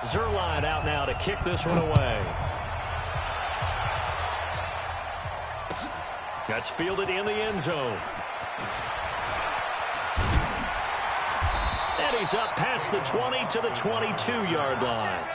Zerline out now to kick this one away. That's fielded in the end zone. And he's up past the 20 to the 22-yard line.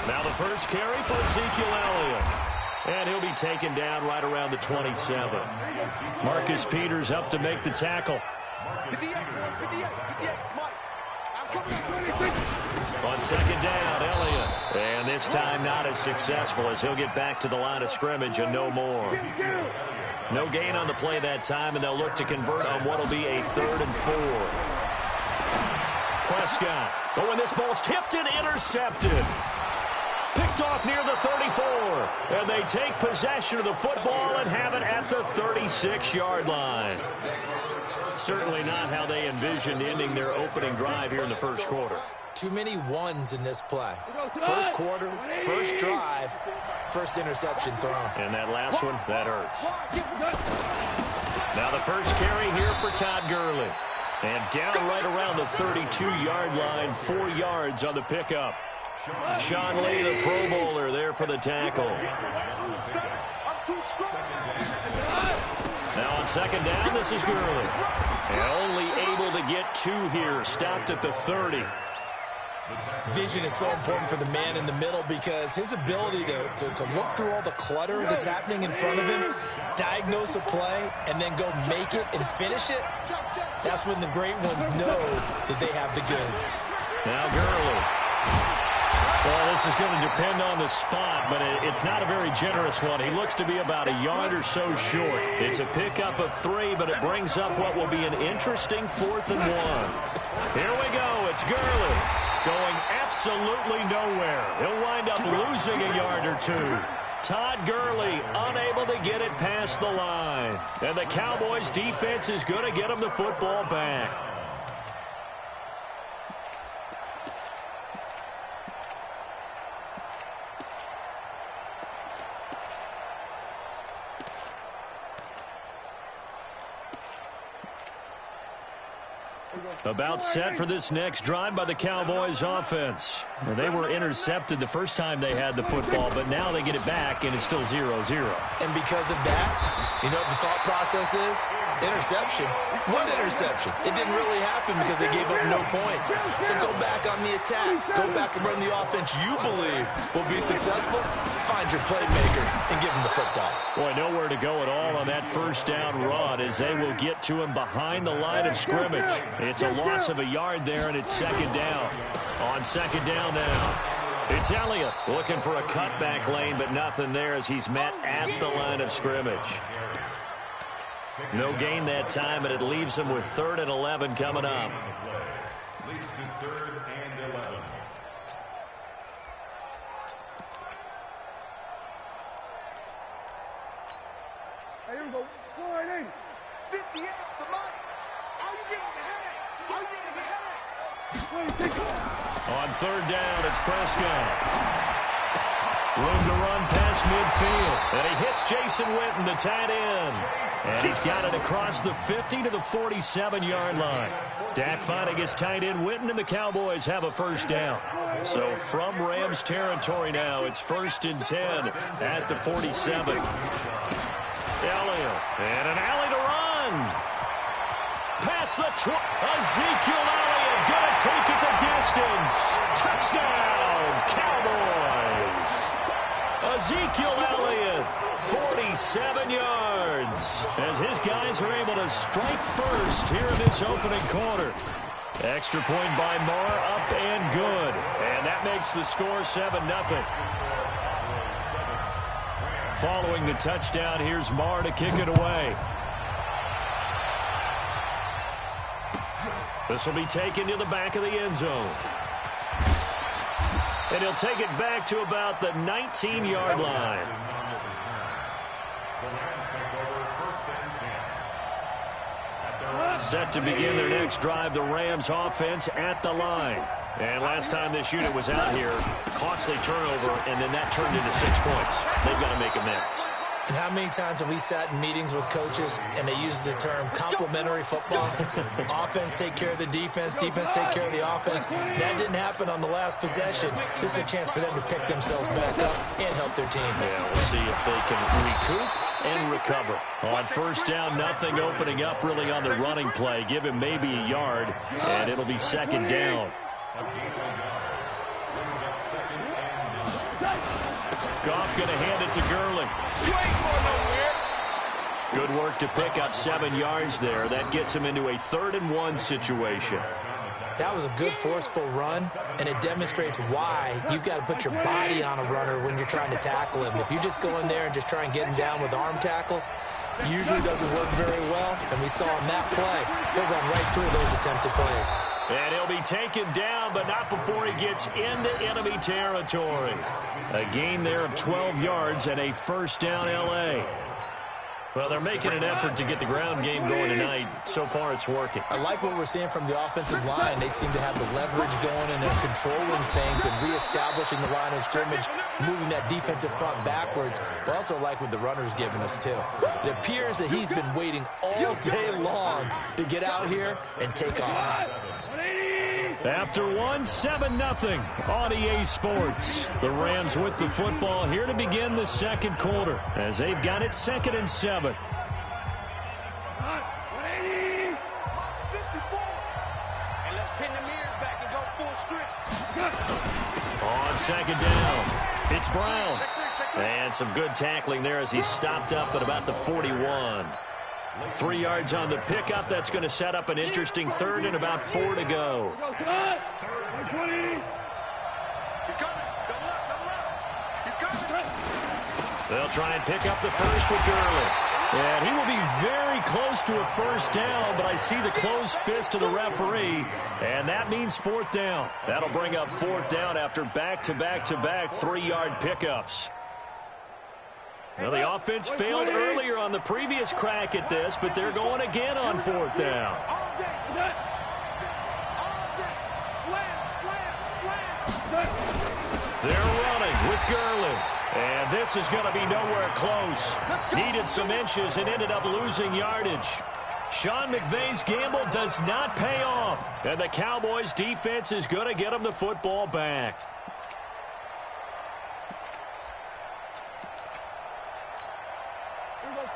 Now the first carry for Ezekiel Elliott. And he'll be taken down right around the 27. Marcus Peters up to make the tackle. On second down, Elliott. And this time not as successful as he'll get back to the line of scrimmage and no more. No gain on the play that time, and they'll look to convert on what will be a 3rd and 4. Prescott. Oh, and this ball's tipped and intercepted. Picked off near the 34. And they take possession of the football and have it at the 36-yard line. Certainly not how they envisioned ending their opening drive here in the first quarter. Too many ones in this play. First quarter, first drive, first interception thrown. And that last one, that hurts. Now the first carry here for Todd Gurley. And down right around the 32-yard line, 4 yards on the pickup. Sean Lee, the Pro Bowler, there for the tackle. Now on second down, this is Gurley. And only able to get 2 here, stopped at the 30. Vision is so important for the man in the middle because his ability to look through all the clutter that's happening in front of him, diagnose a play, and then go make it and finish it, that's when the great ones know that they have the goods. Now Gurley. Well, this is going to depend on the spot, but it's not a very generous one. He looks to be about a yard or so short. It's a pickup of 3, but it brings up what will be an interesting 4th and 1. Here we go. It's Gurley. Going absolutely nowhere. He'll wind up losing a yard or 2. Todd Gurley unable to get it past the line. And the Cowboys defense is going to get him the football back. About set for this next drive by the Cowboys offense. Well, they were intercepted the first time they had the football, but now they get it back, and it's still 0-0. And because of that, you know what the thought process is? Interception. What interception? It didn't really happen because they gave up no points. So go back on the attack. Go back and run the offense you believe will be successful. Find your playmakers and give them the football. Boy, nowhere to go at all on that first down run as they will get to him behind the line of scrimmage. It's a loss of a yard there, and it's second down. On second down now, it's Elliott looking for a cutback lane, but nothing there as he's met at the line of scrimmage. No gain that time, and it leaves him with 3rd and 11 coming up. Leads to 3rd and 11. Hey, here we go. 480. 58 to Mike. All you get is a headache. All you get is a headache. On third down, it's Prescott. Room to run past midfield. And he hits Jason Witten, the tight end. And he's got it across the 50 to the 47-yard line. Dak finding his tight end Witten, and the Cowboys have a first down. So from Rams territory now, it's 1st and 10 at the 47. Elliott, and an alley to run. Past the Ezekiel Elliott, gonna take it the distance. Touchdown, Cowboys. Ezekiel Elliott, 47 yards, as his guys are able to strike first here in this opening quarter. Extra point by Marr, up and good. And that makes the score 7-0. Following the touchdown, here's Marr to kick it away. This will be taken to the back of the end zone. And he'll take it back to about the 19-yard line. Set to begin their next drive, the Rams offense at the line. And last time this unit was out here, costly turnover, and then that turned into 6 points. They've got to make amends. And how many times have we sat in meetings with coaches and they use the term complementary football? Offense take care of the defense, defense take care of the offense. That didn't happen on the last possession. This is a chance for them to pick themselves back up and help their team. Yeah, we'll see if they can recoup and recover. On first down, nothing opening up really on the running play. Give him maybe a yard, and it'll be second down. Goff going to hand it to Gurley. Good work to pick up 7 yards there. That gets him into a 3rd-and-1 situation. That was a good forceful run, and it demonstrates why you've got to put your body on a runner when you're trying to tackle him. If you just go in there and just try and get him down with arm tackles, usually doesn't work very well, and we saw in that play, he'll run right through those attempted plays. And he'll be taken down, but not before he gets into enemy territory. A gain there of 12 yards and a first down L.A. Well, they're making an effort to get the ground game going tonight. So far, it's working. I like what we're seeing from the offensive line. They seem to have the leverage going and they're controlling things and reestablishing the line of scrimmage, moving that defensive front backwards. But also like what the runner's giving us, too. It appears that he's been waiting all day long to get out here and take off. After 7-0 on EA Sports. The Rams with the football here to begin the second quarter as they've got it 2nd and 7. On second down, it's Brown. And some good tackling there as he stopped up at about the 41. 3 yards on the pickup. That's going to set up an interesting 3rd and about 4 to go. They'll try and pick up the first with Gurley. And he will be very close to a first down, but I see the closed fist of the referee, and that means 4th down. That'll bring up 4th down after back-to-back-to-back 3-yard pickups. Well, the offense failed earlier on the previous crack at this, but they're going again on 4th down. They're running with Gurley. And this is going to be nowhere close. Needed some inches and ended up losing yardage. Sean McVay's gamble does not pay off. And the Cowboys' defense is going to get them the football back.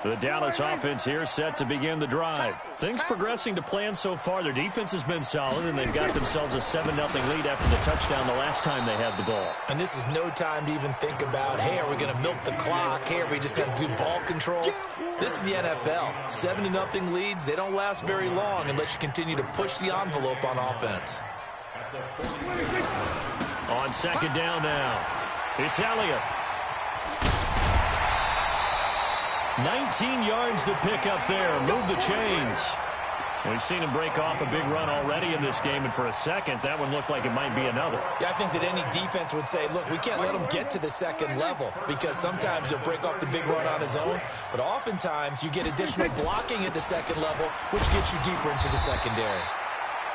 The Dallas offense here set to begin the drive. Things progressing to plan so far. Their defense has been solid, and they've got themselves a 7-0 lead after the touchdown the last time they had the ball. And this is no time to even think about, hey, are we going to milk the clock? Hey, are we just going to do ball control? This is the NFL. 7-0 leads, they don't last very long unless you continue to push the envelope on offense. On second down now, it's Elliott. 19 yards to pick up there. Move the chains. We've seen him break off a big run already in this game, and for a second, that one looked like it might be another. Yeah, I think that any defense would say, look, we can't let him get to the second level because sometimes he'll break off the big run on his own, but oftentimes you get additional blocking at the second level, which gets you deeper into the secondary.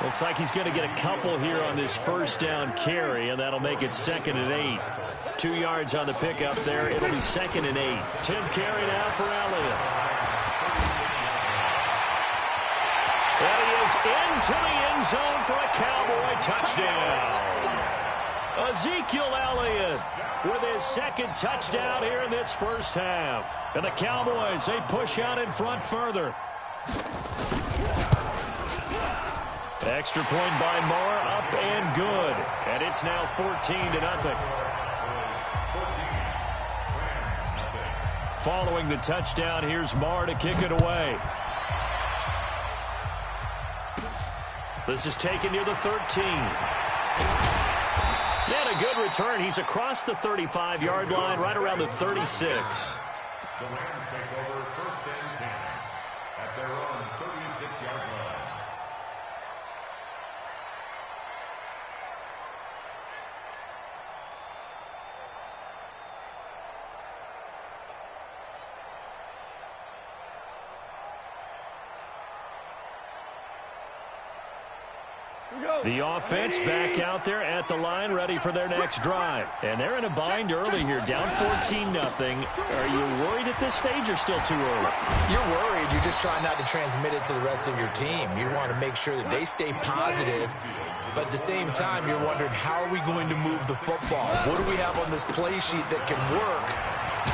Looks like he's going to get a couple here on this first down carry, and that'll make it 2nd and 8. 2 yards on the pickup there. It'll be 2nd and 8. 10th carry now for Elliott. And he is into the end zone for a Cowboy touchdown. Ezekiel Elliott with his 2nd touchdown here in this first half. And the Cowboys, they push out in front further. Extra point by Moore, up and good. And it's now 14-0. Following the touchdown, here's Moore to kick it away. This is taken near the 13. And a good return. He's across the 35-yard line, right around the 36. The Rams take over 1st and 10 at their own 36-yard line. The offense back out there at the line, ready for their next drive. And they're in a bind early here, down 14-0. Are you worried at this stage or still too early? You're worried. You're just trying not to transmit it to the rest of your team. You want to make sure that they stay positive. But at the same time, you're wondering, how are we going to move the football? What do we have on this play sheet that can work?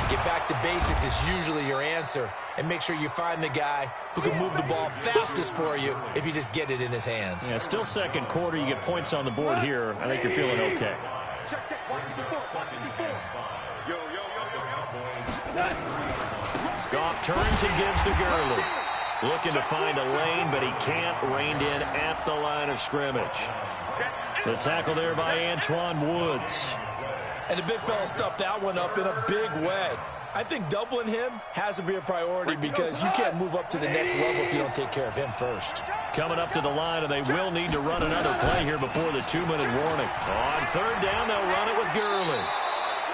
Get back to basics is usually your answer. And make sure you find the guy who can move the ball fastest for you if you just get it in his hands. Yeah, still second quarter. You get points on the board here. I think you're feeling okay. Goff turns and gives to Gurley. Looking to find a lane, but he can't. Reined in at the line of scrimmage. The tackle there by Antoine Woods. And the big fella stuffed that one up in a big way. I think doubling him has to be a priority because you can't move up to the next level if you don't take care of him first. Coming up to the line, and they will need to run another play here before the 2-minute warning. On third down, they'll run it with Gurley.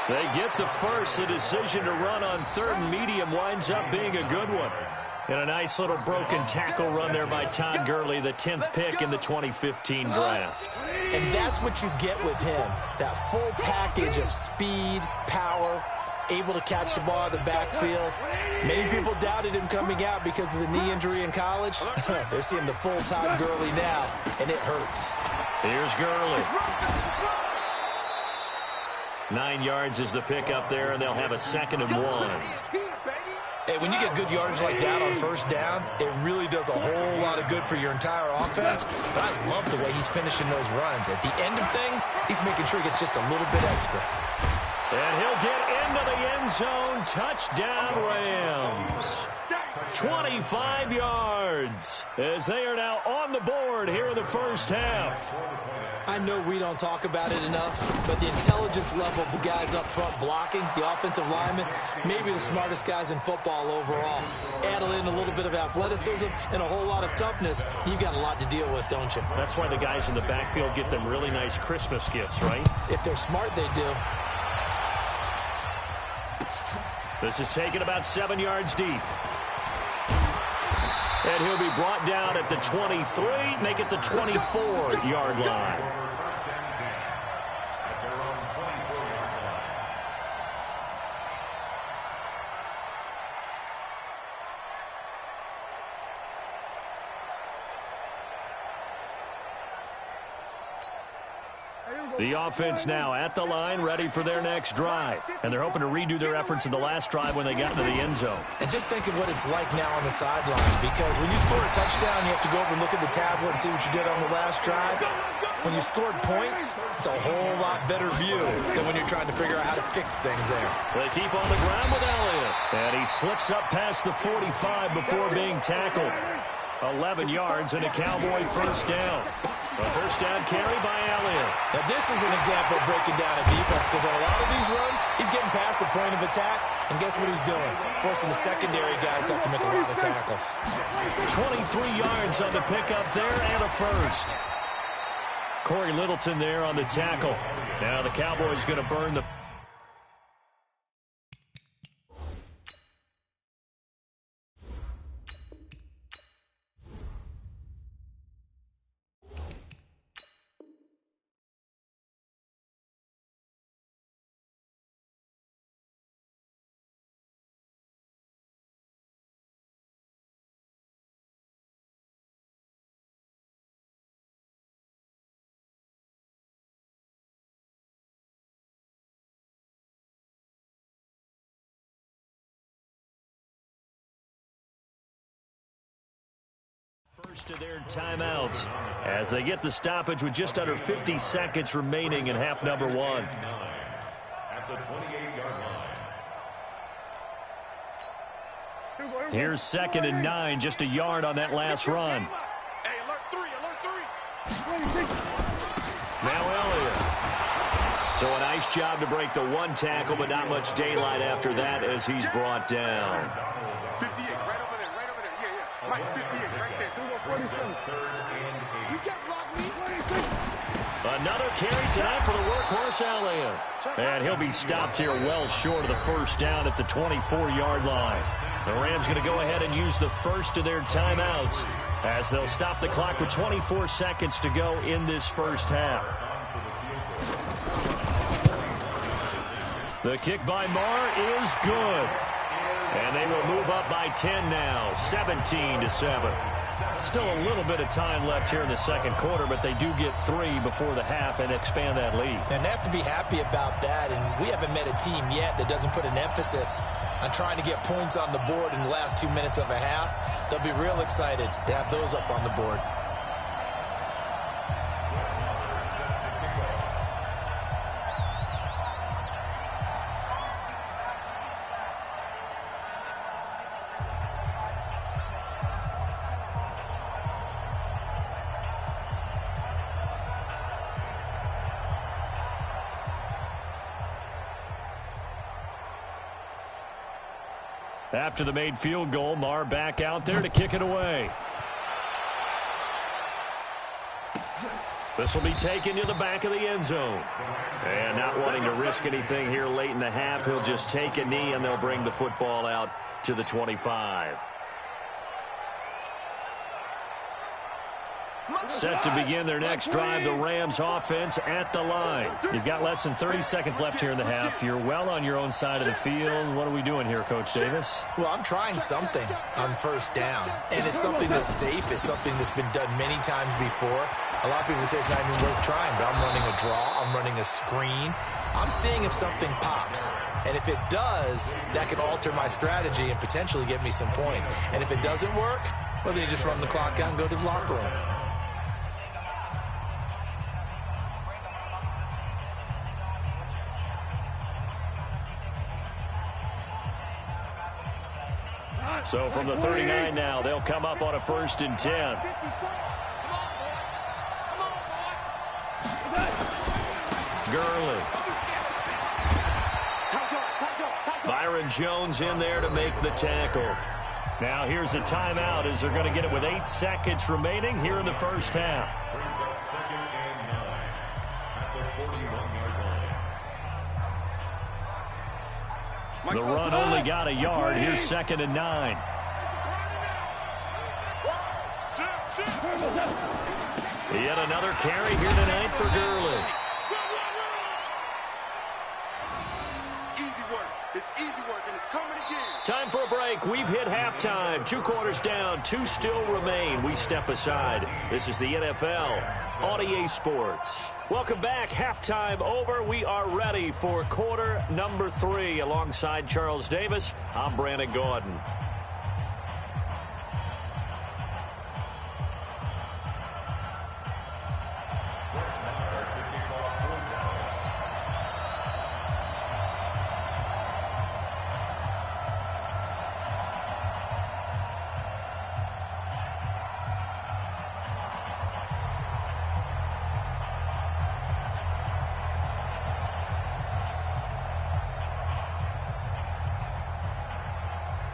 They get the first. The decision to run on third and medium winds up being a good one. And a nice little broken tackle run there by Todd Gurley, the 10th pick in the 2015 draft. And that's what you get with him, that full package of speed, power, able to catch the ball in the backfield. Many people doubted him coming out because of the knee injury in college. They're seeing the full Todd Gurley now, and it hurts. Here's Gurley. 9 yards is the pick up there, and they'll have a 2nd and 1. Hey, when you get good yardage like that on first down, it really does a whole lot of good for your entire offense. But I love the way he's finishing those runs. At the end of things, he's making sure he gets just a little bit extra. And he'll get into the end zone. Touchdown, Rams. 25 yards as they are now on the board here in the first half. I know we don't talk about it enough, but the intelligence level of the guys up front blocking, the offensive linemen, maybe the smartest guys in football overall. Add in a little bit of athleticism and a whole lot of toughness, you've got a lot to deal with, don't you? That's why the guys in the backfield get them really nice Christmas gifts, right? If they're smart, they do. This is taken about 7 yards deep. And he'll be brought down at the 23, make it the 24-yard line. The offense now at the line, ready for their next drive. And they're hoping to redo their efforts in the last drive when they got into the end zone. And just think of what it's like now on the sideline, because when you score a touchdown, you have to go over and look at the tablet and see what you did on the last drive. When you scored points, it's a whole lot better view than when you're trying to figure out how to fix things there. They keep on the ground with Elliott. And he slips up past the 45 before being tackled. 11 yards and a Cowboy first down. A first down carry by Elliott. Now, this is an example of breaking down a defense, because on a lot of these runs, he's getting past the point of attack, and guess what he's doing? Forcing the secondary guys to have to make a lot of tackles. 23 yards on the pickup there and a first. Corey Littleton there on the tackle. Now the Cowboys going to burn the... First of their timeouts as they get the stoppage with just under 50 seconds remaining in half number 1. At the 28-yard line. Here's 2nd and 9, just a yard on that last run. Hey, alert 3. Now Elliott. So a nice job to break the one tackle, but not much daylight after that as he's brought down. 58, right over there. Yeah. Right, 58, right there. You can't block me. Another carry tonight for the workhorse Elliott. And he'll be stopped here well short of the first down at the 24-yard line. The Rams going to go ahead and use the first of their timeouts as they'll stop the clock with 24 seconds to go in this first half. The kick by Marr is good. And they will move up by 10 now, 17-7. Still a little bit of time left here in the second quarter, but they do get 3 before the half and expand that lead. And they have to be happy about that, and we haven't met a team yet that doesn't put an emphasis on trying to get points on the board in the last 2 minutes of a half. They'll be real excited to have those up on the board. After the made field goal, Marr back out there to kick it away. This will be taken to the back of the end zone. And not wanting to risk anything here late in the half, he'll just take a knee and they'll bring the football out to the 25. Set to begin their next drive, the Rams offense at the line. You've got less than 30 seconds left here in the half. You're well on your own side of the field. What are we doing here, Coach Davis? Well, I'm trying something on first down, and it's something that's safe. It's something that's been done many times before. A lot of people say it's not even worth trying, but I'm running a draw. I'm running a screen. I'm seeing if something pops. And if it does, that can alter my strategy and potentially get me some points. And if it doesn't work, well, then you just run the clock out and go to the locker room. So from the 39 now, they'll come up on a 1st and 10. Gurley. Byron Jones in there to make the tackle. Now here's a timeout as they're going to get it with 8 seconds remaining here in the first half. Brings up 2nd and 9 at the 41-yard line. The run only got a yard. Here's 2nd and 9. Yet another carry here tonight for Gurley. Easy work. It's easy work, and it's coming again. Time for a break. We've hit halftime. 2 quarters down. 2 still remain. We step aside. This is the NFL on EA Sports. Welcome back. Halftime over. We are ready for quarter number 3. Alongside Charles Davis, I'm Brandon Gordon.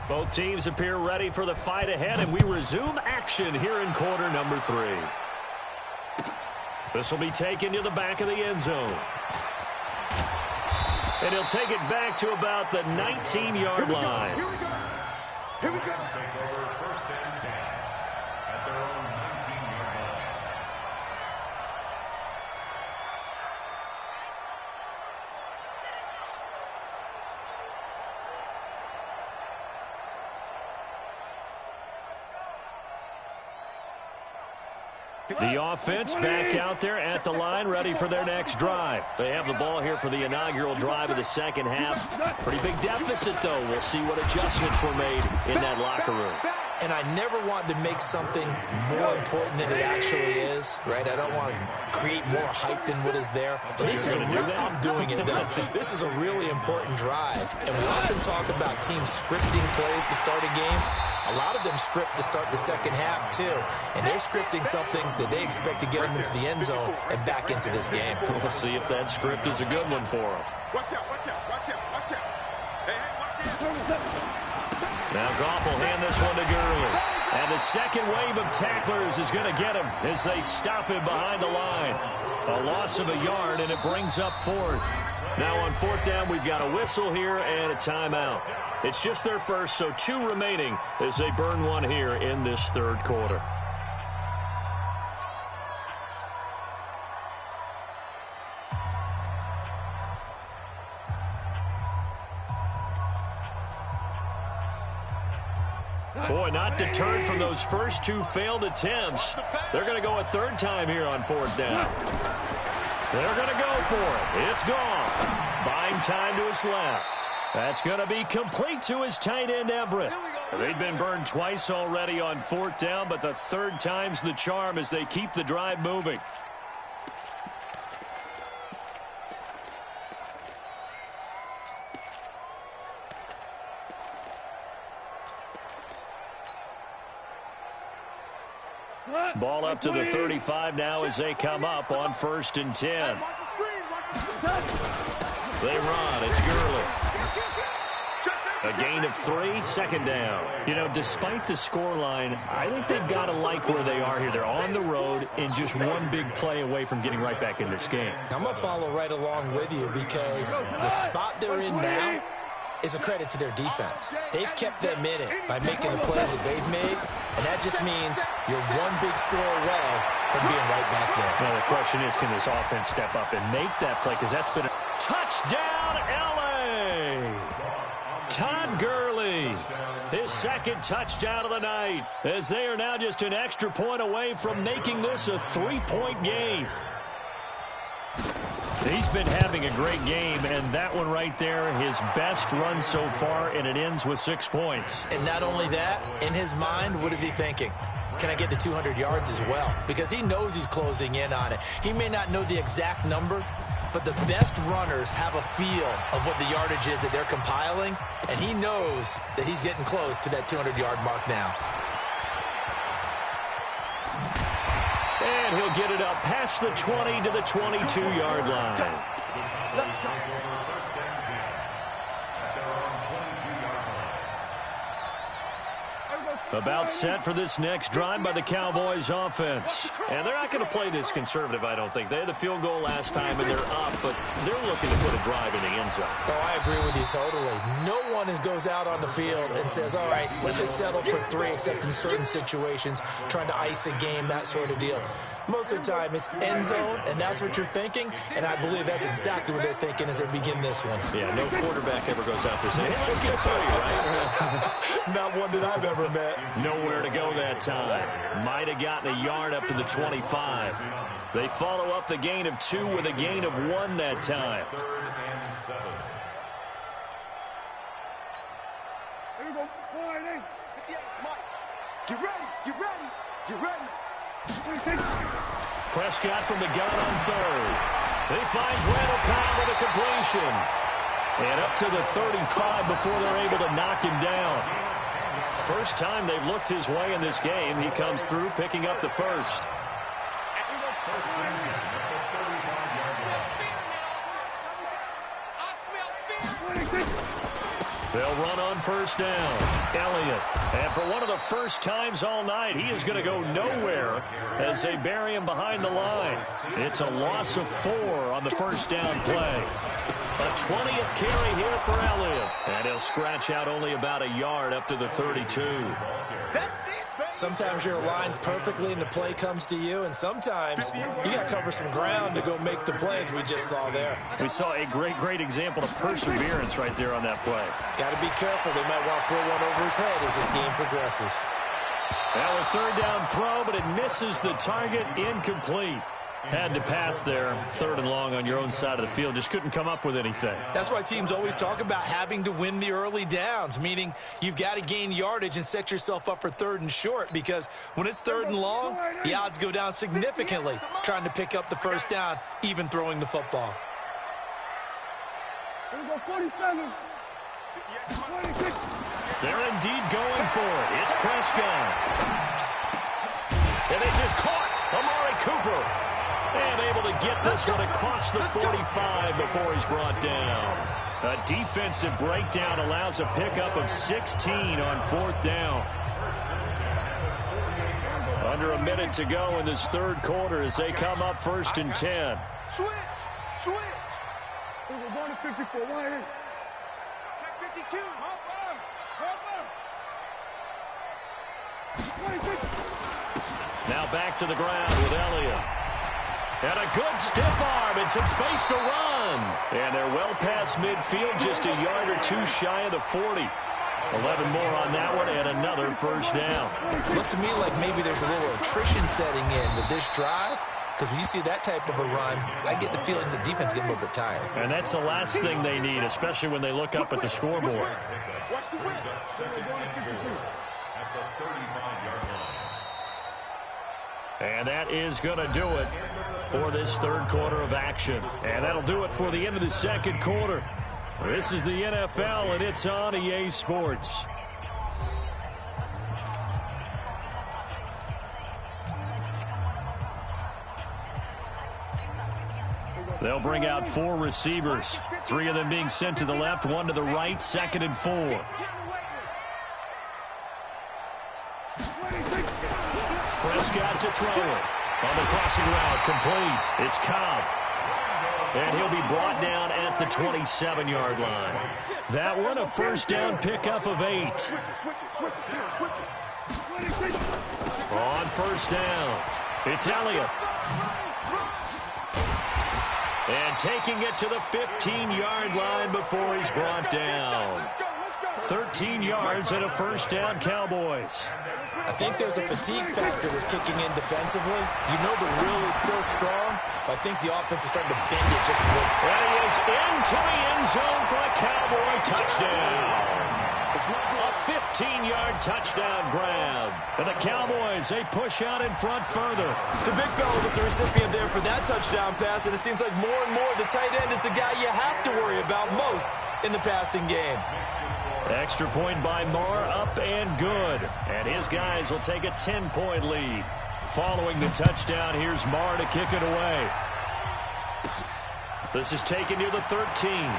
Both teams appear ready for the fight ahead, and we resume action here in quarter number 3. This will be taken to the back of the end zone. And he'll take it back to about the 19-yard line. Here we go. Here we go. Take over 1st and 10 at their own 19-yard line. The offense back out there at the line, ready for their next drive. They have the ball here for the inaugural drive of the second half. Pretty big deficit, though. We'll see what adjustments were made in that locker room. And I never want to make something more important than it actually is, right? I don't want to create more hype than what is there. But this is I'm doing it, though. This is a really important drive. And we often talk about teams scripting plays to start a game. A lot of them script to start the second half, too. And they're scripting something that they expect to get them into the end zone and back into this game. We'll see if that script is a good one for them. Watch out, watch out, watch out, watch out. Hey, watch out. Now Goff will hand this one to Gurley. And the second wave of tacklers is going to get him as they stop him behind the line. A loss of a yard, and it brings up 4th. Now on 4th down, we've got a whistle here and a timeout. It's just their first, so 2 remaining as they burn one here in this 3rd quarter. Boy, not deterred from those first two failed attempts. They're going to go a third time here on fourth down. They're going to go for it. It's gone. Buying time to his left. That's going to be complete to his tight end, Everett. They've been burned twice already on fourth down, but the third time's the charm as they keep the drive moving. Ball up to the 35 now as they come up on 1st and 10. They run. It's Gurley. A gain of 3, second down. You know, despite the scoreline, I think they've got to like where they are here. They're on the road and just one big play away from getting right back in this game. I'm going to follow right along with you because the spot they're in now is a credit to their defense. They've kept them in it by making the plays that they've made, and that just means you're one big score away from being right back there. Now, the question is, can this offense step up and make that play? Because that's been a touchdown, L.A. Todd Gurley, his second touchdown of the night, as they are now just an extra point away from making this a 3-point game. He's been having a great game, and that one right there, his best run so far, and it ends with 6 points. And not only that, in his mind, what is he thinking? Can I get to 200 yards as well? Because he knows he's closing in on it. He may not know the exact number, but the best runners have a feel of what the yardage is that they're compiling, and he knows that he's getting close to that 200-yard mark now. And he'll get it up past the 20 to the 22-yard line. About set for this next drive by the Cowboys offense. And they're not going to play this conservative, I don't think. They had the field goal last time, and they're up, but they're looking to put a drive in the end zone. Oh, I agree with you totally. No one goes out on the field and says, all right, let's just settle for 3, except in certain situations, trying to ice a game, that sort of deal. Most of the time, it's end zone, and that's what you're thinking, and I believe that's exactly what they're thinking as they begin this one. Yeah, no quarterback ever goes out there saying, hey, let's get 30, right? Not one that I've ever met. Nowhere to go that time. Might have gotten a yard up to the 25. They follow up the gain of 2 with a gain of 1 that time. 3rd and 7. Here we go. 4 and 8. Get ready. Get ready. Get ready. Prescott from the gun on 3rd. He finds Randall Cobb with a completion. And up to the 35 before they're able to knock him down. First time they've looked his way in this game. He comes through picking up the first. They'll run on 1st down. Elliott. And for one of the first times all night, he is going to go nowhere as they bury him behind the line. It's a loss of 4 on the 1st down play. A 20th carry here for Elliott. And he'll scratch out only about a yard up to the 32. Sometimes you're aligned perfectly and the play comes to you, and sometimes you got to cover some ground to go make the plays we just saw there. We saw a great example of perseverance right there on that play. Got to be careful. They might want to throw one over his head as this game progresses. Now a 3rd down throw, but it misses the target, incomplete. Had to pass there, 3rd and long on your own side of the field. Just couldn't come up with anything. That's why teams always talk about having to win the early downs, meaning you've got to gain yardage and set yourself up for 3rd and short, because when it's 3rd and long, the odds go down significantly trying to pick up the 1st down, even throwing the football. Here we go. 47. 26. They're indeed going for it. It's Prescott. And this is caught. Amari Cooper. And able to get this one across the 45 before he's brought down. A defensive breakdown allows a pickup of 16 on 4th down. Under a minute to go in this 3rd quarter as they come up 1st and 10. Switch. We're going to 54. Wide in. Check 52. Now back to the ground with Elliott. And a good stiff arm and some space to run. And they're well past midfield, just a yard or 2 shy of the 40. 11 more on that one and another first down. Looks to me like maybe there's a little attrition setting in with this drive. Because when you see that type of a run, I get the feeling the defense getting a little bit tired. And that's the last thing they need, especially when they look up at the scoreboard. Watch the win. Second and 4 at the 35-yard line. And that is going to do it for this third quarter of action. And that'll do it for the end of the second quarter. This is the NFL, and it's on EA Sports. They'll bring out 4 receivers, 3 of them being sent to the left, 1 to the right, 2nd and 4. Prescott to throw it. On the crossing route, complete. It's Cobb. And he'll be brought down at the 27-yard line. That one, a first down pickup of 8. On first down, it's Elliott. And taking it to the 15-yard line before he's brought down. 13 yards and a first down, Cowboys. I think there's a fatigue factor that's kicking in defensively. You know the will is still strong, but I think the offense is starting to bend it just a little. And he is into the end zone for a Cowboy touchdown. A 15-yard touchdown grab. And the Cowboys, they push out in front further. The big fella was the recipient there for that touchdown pass, and it seems like more and more the tight end is the guy you have to worry about most in the passing game. Extra point by Marr, up and good. And his guys will take a 10-point lead. Following the touchdown, here's Marr to kick it away. This is taken near the 13.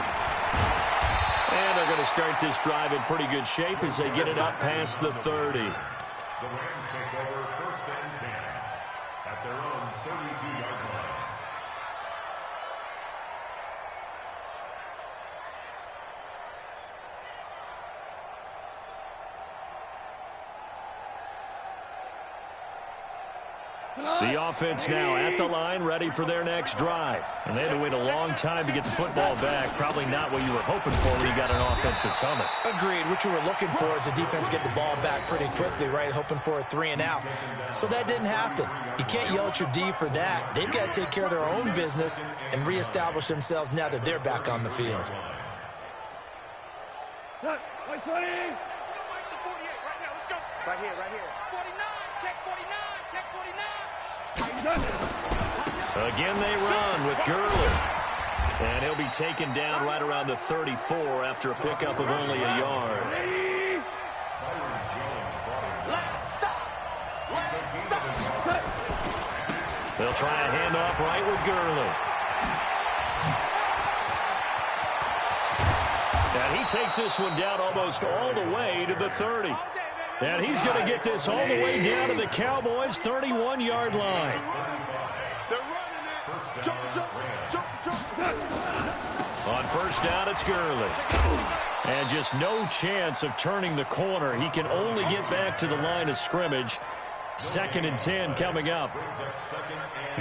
And they're going to start this drive in pretty good shape as they get it up past the 30. The Rams take over first and 10 at their own 32-yard line. The offense now at the line, ready for their next drive. And they had to wait a long time to get the football back. Probably not what you were hoping for when you got an offense that's humming. Agreed. What you were looking for is the defense get the ball back pretty quickly, right? Hoping for a 3 and out. So that didn't happen. You can't yell at your D for that. They've got to take care of their own business and reestablish themselves now that they're back on the field. Right here, right here. 49, check 49, check 49. Again, they run with Gurley. And he'll be taken down right around the 34 after a pickup of only a yard. They'll try a handoff right with Gurley. And he takes this one down almost all the way to the 30. And he's going to get this all the way down to the Cowboys' 31-yard line. On first down, it's Gurley. And just no chance of turning the corner. He can only get back to the line of scrimmage. 2nd and 10 coming up.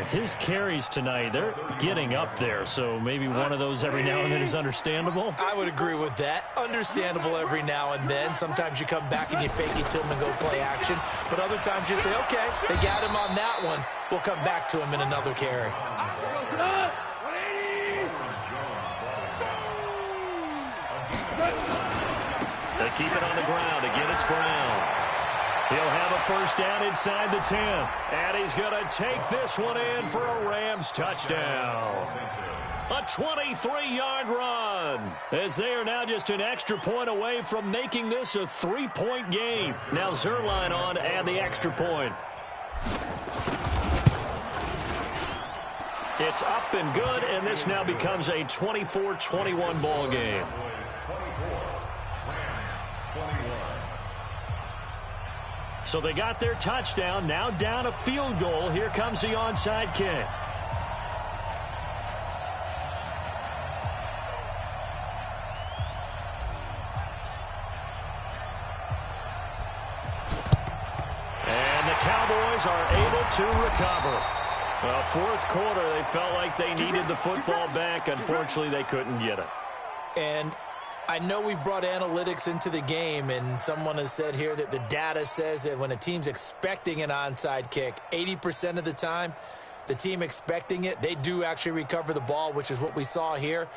His carries tonight, they're getting up there, so maybe one of those every now and then is understandable. I would agree with that. Understandable every now and then. Sometimes you come back and you fake it to him and go play action. But other times you say, okay, they got him on that one. We'll come back to him in another carry. They keep it on the ground. Again, it's Brown. He'll have a first down inside the 10. And he's going to take this one in for a Rams touchdown. A 23-yard run, as they are now just an extra point away from making this a 3-point game. Now Zerline on to add the extra point. It's up and good, and this now becomes a 24-21 ball game. So they got their touchdown, now down a field goal. Here comes the onside kick. And the Cowboys are able to recover. Well, fourth quarter, they felt like they needed the football back. Unfortunately, they couldn't get it. And I know we've brought analytics into the game, and someone has said here that the data says that when a team's expecting an onside kick, 80% of the time, the team expecting it, they do actually recover the ball, which is what we saw here.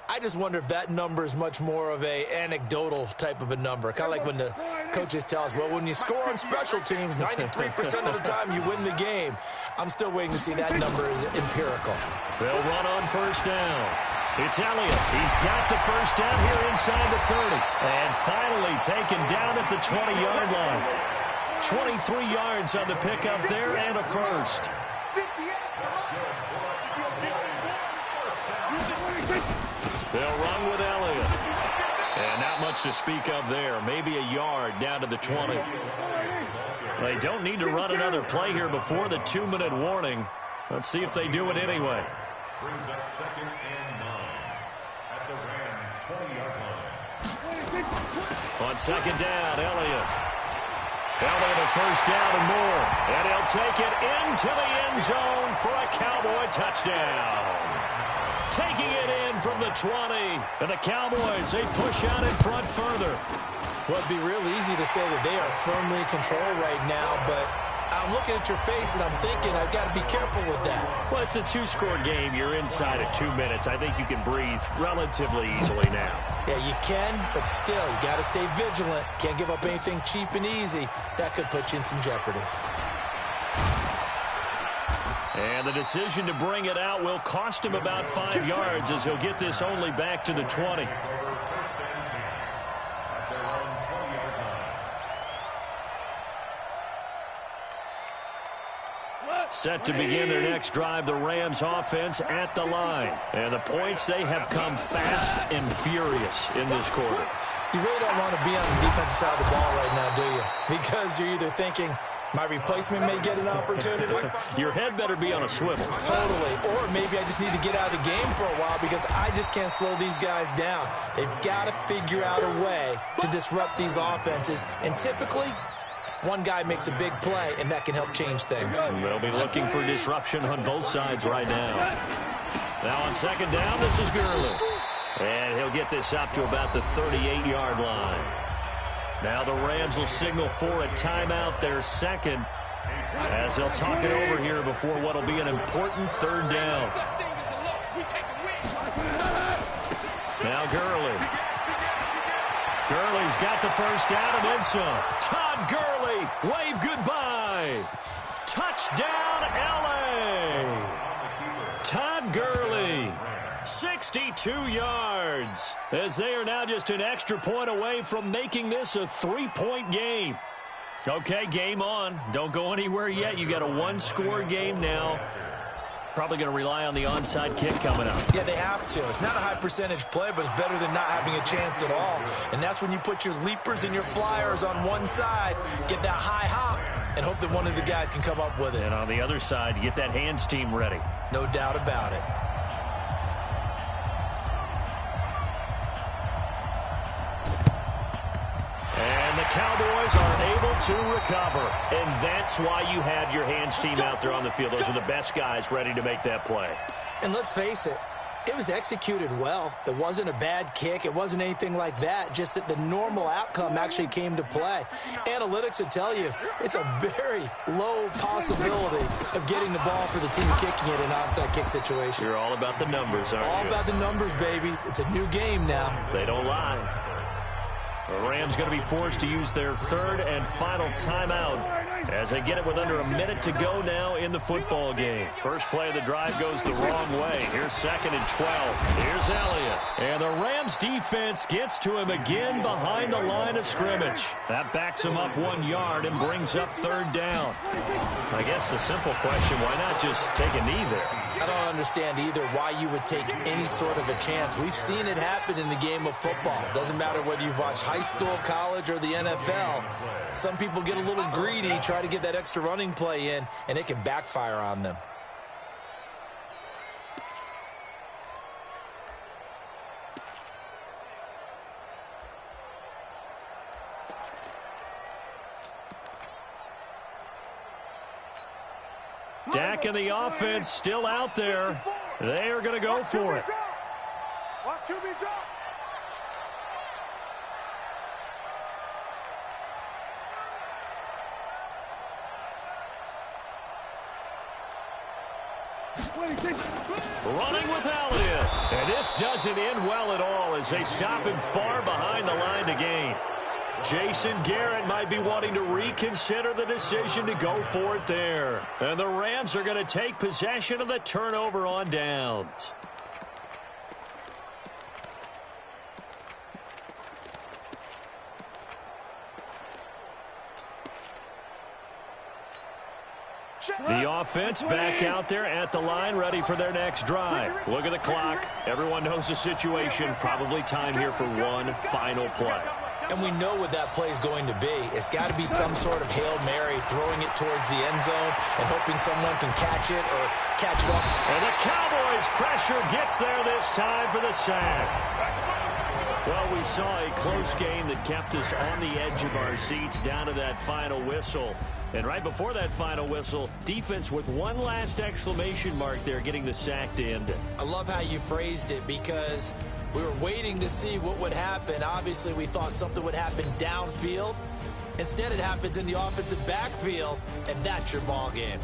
I just wonder if that number is much more of a anecdotal type of a number. Kind of like when the coaches tell us, well, when you score on special teams, 93% of the time you win the game. I'm still waiting to see that number is empirical. They'll run on first down. It's Elliott. He's got the first down here inside the 30. And finally taken down at the 20-yard line. 23 yards on the pickup there and a first. They'll run with Elliott. And not much to speak of there. Maybe a yard down to the 20. They don't need to run another play here before the 2-minute warning. Let's see if they do it anyway. Brings up 2nd and 9 at the Rams' 20-yard line. On second down, Elliott. Elliott a first down and more. And he'll take it into the end zone for a Cowboy touchdown. Taking it in from the 20. And the Cowboys, they push out in front further. Well, it'd be real easy to say that they are firmly in control right now, but I'm looking at your face and I'm thinking I've got to be careful with that. Well, it's a 2-score game. You're inside of 2 minutes. I think you can breathe relatively easily now. Yeah, you can, but still, you got to stay vigilant. Can't give up anything cheap and easy. That could put you in some jeopardy. And the decision to bring it out will cost him about 5 yards as he'll get this only back to the 20. Set to begin their next drive, the Rams offense at the line. And the points, they have come fast and furious in this quarter. You really don't want to be on the defensive side of the ball right now, do you? Because you're either thinking, my replacement may get an opportunity. Your head better be on a swivel. Totally. Or maybe I just need to get out of the game for a while because I just can't slow these guys down. They've got to figure out a way to disrupt these offenses. And typically, one guy makes a big play, and that can help change things. They'll be looking for disruption on both sides right now. Now on second down, this is Gurley. And he'll get this up to about the 38-yard line. Now the Rams will signal for a timeout, their second, as they'll talk it over here before what will be an important third down. Now Gurley. Gurley's got the first down and then some. Todd Gurley, wave goodbye. Touchdown, L.A. Todd Gurley, 62 yards, as they are now just an extra point away from making this a 3-point game. Okay, game on. Don't go anywhere yet. You got a 1-score game now. Probably going to rely on the onside kick coming up. Yeah, they have to. It's not a high percentage play, but it's better than not having a chance at all. And that's when you put your leapers and your flyers on one side, get that high hop, and hope that one of the guys can come up with it. And on the other side, you get that hands team ready. No doubt about it. And the Cowboys are able to recover. And that's why you had your hands team out there on the field. Those are the best guys ready to make that play. And let's face it, it was executed well. It wasn't a bad kick. It wasn't anything like that. Just that the normal outcome actually came to play. Analytics will tell you it's a very low possibility of getting the ball for the team kicking it in an onside kick situation. You're all about the numbers, aren't you? All about the numbers, baby. It's a new game now. They don't lie. The Rams going to be forced to use their third and final timeout as they get it with under a minute to go now in the football game. First play of the drive goes the wrong way. Here's 2nd and 12. Here's Elliott. And the Rams defense gets to him again behind the line of scrimmage. That backs him up 1 yard and brings up third down. I guess the simple question, why not just take a knee there? I don't understand either why you would take any sort of a chance. We've seen it happen in the game of football. Doesn't matter whether you've watched high school, college, or the NFL. Some people get a little greedy, try to get that extra running play in, and it can backfire on them. Dak and the offense still out there. They are going to go for it. Watch QB drop. Running with Elliott. And this doesn't end well at all as they stop him far behind the line to gain. Jason Garrett might be wanting to reconsider the decision to go for it there. And the Rams are going to take possession of the turnover on downs. The offense back out there at the line, ready for their next drive. Look at the clock. Everyone knows the situation. Probably time here for one final play. And we know what that play is going to be. It's got to be some sort of Hail Mary, throwing it towards the end zone and hoping someone can catch it or catch it off. And the Cowboys' pressure gets there this time for the sack. Well, we saw a close game that kept us on the edge of our seats down to that final whistle. And right before that final whistle, defense with one last exclamation mark there, getting the sack to end it. I love how you phrased it because we were waiting to see what would happen. Obviously, we thought something would happen downfield. Instead, it happens in the offensive backfield, and that's your ball game.